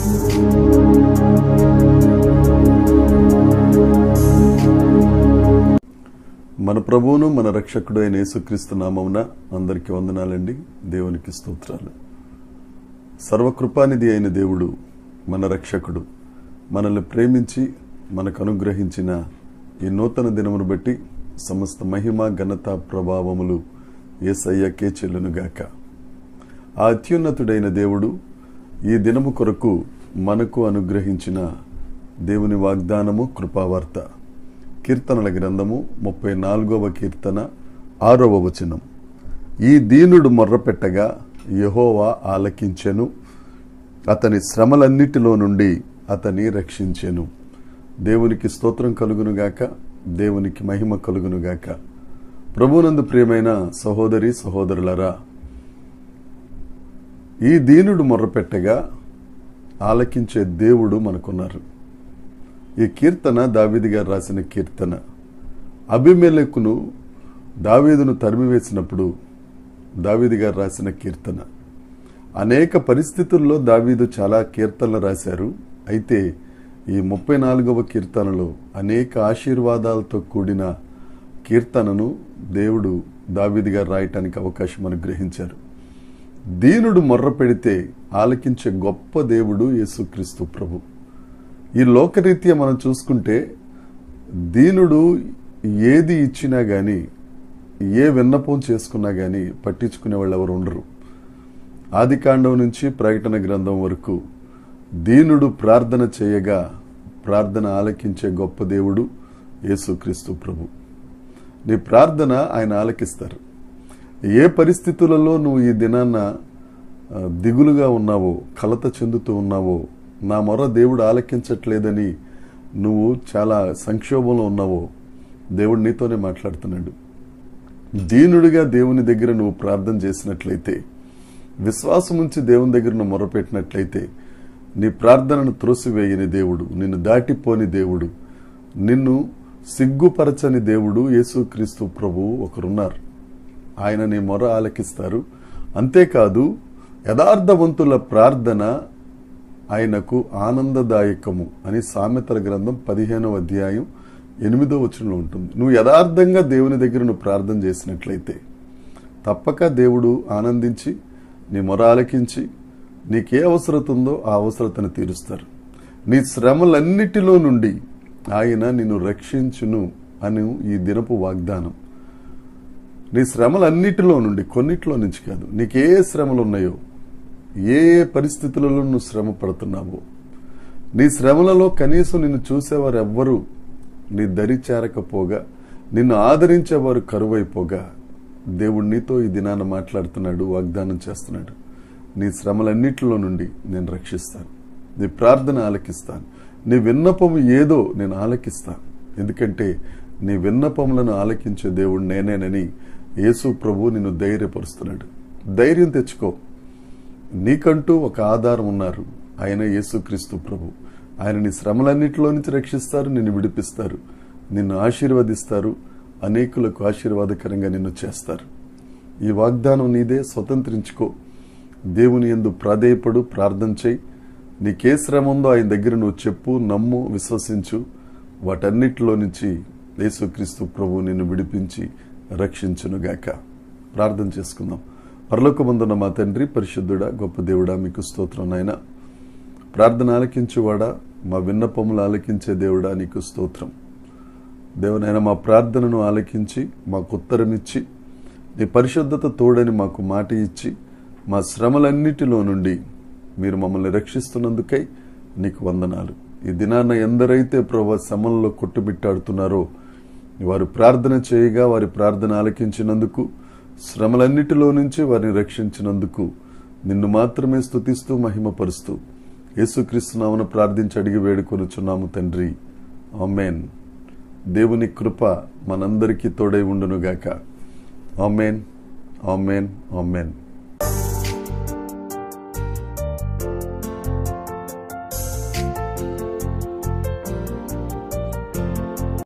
మన ప్రభువును మన రక్షకుడు అయిన యేసుక్రీస్తు నామమున అందరికీ వందనాలండి. దేవునికి స్తోత్రాలు. సర్వకృపానిధి అయిన దేవుడు, మన రక్షకుడు, మనల్ని ప్రేమించి మనకు అనుగ్రహించిన ఈ నూతన దినమును బట్టి సమస్త మహిమ ఘనత ప్రభావములు యేసయ్యకే చెల్లునుగాక. ఆ అత్యున్నతుడైన దేవుడు ఈ దినము కొరకు మనకు అనుగ్రహించిన దేవుని వాగ్దానము కృపావార్త. కీర్తనల గ్రంథము 34వ కీర్తన 6వ వచనం. ఈ దీనుడు మొర్రపెట్టగా యెహోవా ఆలకించెను, అతని శ్రమలన్నిటిలో నుండి అతని రక్షించెను. దేవునికి స్తోత్రం కలుగునుగాక, దేవునికి మహిమ కలుగునుగాక. ప్రభునందు ప్రియమైన సహోదరి సహోదరులరా, ఈ దీనుడు మొర్రపెట్టగా ఆలకించే దేవుడు మనకున్నారు. ఈ కీర్తన దావీదు గారు రాసిన కీర్తన. అబీమెలెకును దావీదును తరిమివేసినప్పుడు దావీదు గారు రాసిన కీర్తన. అనేక పరిస్థితుల్లో దావీదు చాలా కీర్తనలు రాశారు. అయితే ఈ 34వ కీర్తనలో అనేక ఆశీర్వాదాలతో కూడిన కీర్తనను దేవుడు దావీదు గారు రాయటానికి అవకాశం అనుగ్రహించారు. దీనుడు మొర్ర పెడితే ఆలకించే గొప్ప దేవుడు యేసుక్రీస్తు ప్రభు. ఈ లోకరీత్యా మనం చూసుకుంటే దీనుడు ఏది ఇచ్చినా గాని, ఏ విన్నపం చేసుకున్నా గాని పట్టించుకునే వాళ్ళు ఎవరు ఉండరు. ఆదికాండం నుంచి ప్రకటన గ్రంథం వరకు దీనుడు ప్రార్థన చేయగా ప్రార్థన ఆలకించే గొప్ప దేవుడు యేసుక్రీస్తు ప్రభు. నీ ప్రార్థన ఆయన ఆలకిస్తారు. ఏ పరిస్థితులలో నువ్వు ఈ దినాన్న దిగులుగా ఉన్నావో, కలత చెందుతూ ఉన్నావో, నా మొర దేవుడు ఆలకించట్లేదని నువ్వు చాలా సంక్షోభంలో ఉన్నావో, దేవుడు నీతోనే మాట్లాడుతున్నాడు. దీనుడిగా దేవుని దగ్గర నువ్వు ప్రార్థన చేసినట్లయితే, విశ్వాసం ఉంచి దేవుని దగ్గర నువ్వు మొరపెట్టినట్లయితే, నీ ప్రార్థనను త్రోసివేయని దేవుడు, నిన్ను దాటిపోని దేవుడు, నిన్ను సిగ్గుపరచని దేవుడు యేసుక్రీస్తు ప్రభువు ఒకరున్నారు. ఆయన నీ మొర ఆలకిస్తారు. అంతేకాదు, యథార్థవంతుల ప్రార్థన ఆయనకు ఆనందదాయకము అని సామెతల గ్రంథం 15వ అధ్యాయం 8వ వచనంలో ఉంటుంది. నువ్వు యథార్థంగా దేవుని దగ్గర నువ్వు ప్రార్థన చేసినట్లయితే తప్పక దేవుడు ఆనందించి నీ మొర ఆలకించి నీకే అవసరత ఉందో ఆ అవసరతను తీరుస్తారు. నీ శ్రమలన్నిటిలో నుండి ఆయన నిన్ను రక్షించును అని ఈ దినపు వాగ్దానం. నీ శ్రమలన్నిటిలో నుండి, కొన్నిట్లో నుంచి కాదు, నీకే శ్రమలు ఉన్నాయో, ఏ పరిస్థితులలో నువ్వు శ్రమ పడుతున్నావో, నీ శ్రమలలో కనీసం నిన్ను చూసేవారు ఎవ్వరూ నీ దరి చేరకపోగా, నిన్ను ఆదరించేవారు కరువైపోగా, దేవుడు నీతో ఈ దినాన మాట్లాడుతున్నాడు, వాగ్దానం చేస్తున్నాడు. నీ శ్రమలన్నిటిలో నుండి నేను రక్షిస్తాను, నీ ప్రార్థన ఆలకిస్తాను, నీ విన్నపము ఏదో నేను ఆలకిస్తాను. ఎందుకంటే నీ విన్నపములను ఆలకించే దేవుడు నేనేనని యేసు ప్రభు నిన్ను ధైర్యపరుస్తున్నాడు. ధైర్యం తెచ్చుకో. నీకంటూ ఒక ఆధారం ఉన్నారు, ఆయన యేసుక్రీస్తు ప్రభు. ఆయన నీ శ్రమలన్నిటిలో నుంచి రక్షిస్తారు, నిన్ను విడిపిస్తారు, నిన్ను ఆశీర్వదిస్తారు, అనేకులకు ఆశీర్వాదకరంగా నిన్ను చేస్తారు. ఈ వాగ్దానం నీదే, స్వతంత్రించుకో. దేవుని యందు ప్రాధేయపడు, ప్రార్థన చేయి. నీకే శ్రమ ఉందో ఆయన దగ్గర నువ్వు చెప్పు, నమ్ము, విశ్వసించు. వాటన్నిటిలో నుంచి యేసుక్రీస్తు ప్రభు నిన్ను విడిపించి రక్షించునుగాక. ప్రార్థన చేసుకుందాం. పరలోకమందున్న మా తండ్రి, పరిశుద్ధుడా, గొప్ప దేవుడా, మీకు స్తోత్రం నాయనా. ప్రార్థన ఆలకించువాడా, మా విన్నపములు ఆలకించే దేవుడా, నీకు స్తోత్రం. దేవునైనా మా ప్రార్థనను ఆలకించి మాకు ఉత్తరమిచ్చి, నీ పరిశుద్ధత తోడని మాకు మాట ఇచ్చి, మా శ్రమలన్నిటిలో నుండి మీరు మమ్మల్ని రక్షిస్తున్నందుకై నీకు వందనాలు. ఈ దినాన్న ఎందరైతే ప్రభు శ్రమల్లో కొట్టుబిట్టాడుతున్నారో వారు ప్రార్థన చేయగా వారి ప్రార్థన ఆలకించినందుకు, శ్రమలన్నిటిలో నుంచి వారిని రక్షించినందుకు నిన్ను మాత్రమే స్తుతిస్తూ మహిమపరుస్తూ యేసుక్రీస్తు నామమున ప్రార్థించి అడిగి వేడుకొనుచున్నాము తండ్రి. ఆమేన్. దేవుని కృప మనందరికీ తోడై ఉండునుగాక. ఆమేన్, ఆమేన్, ఆమేన్.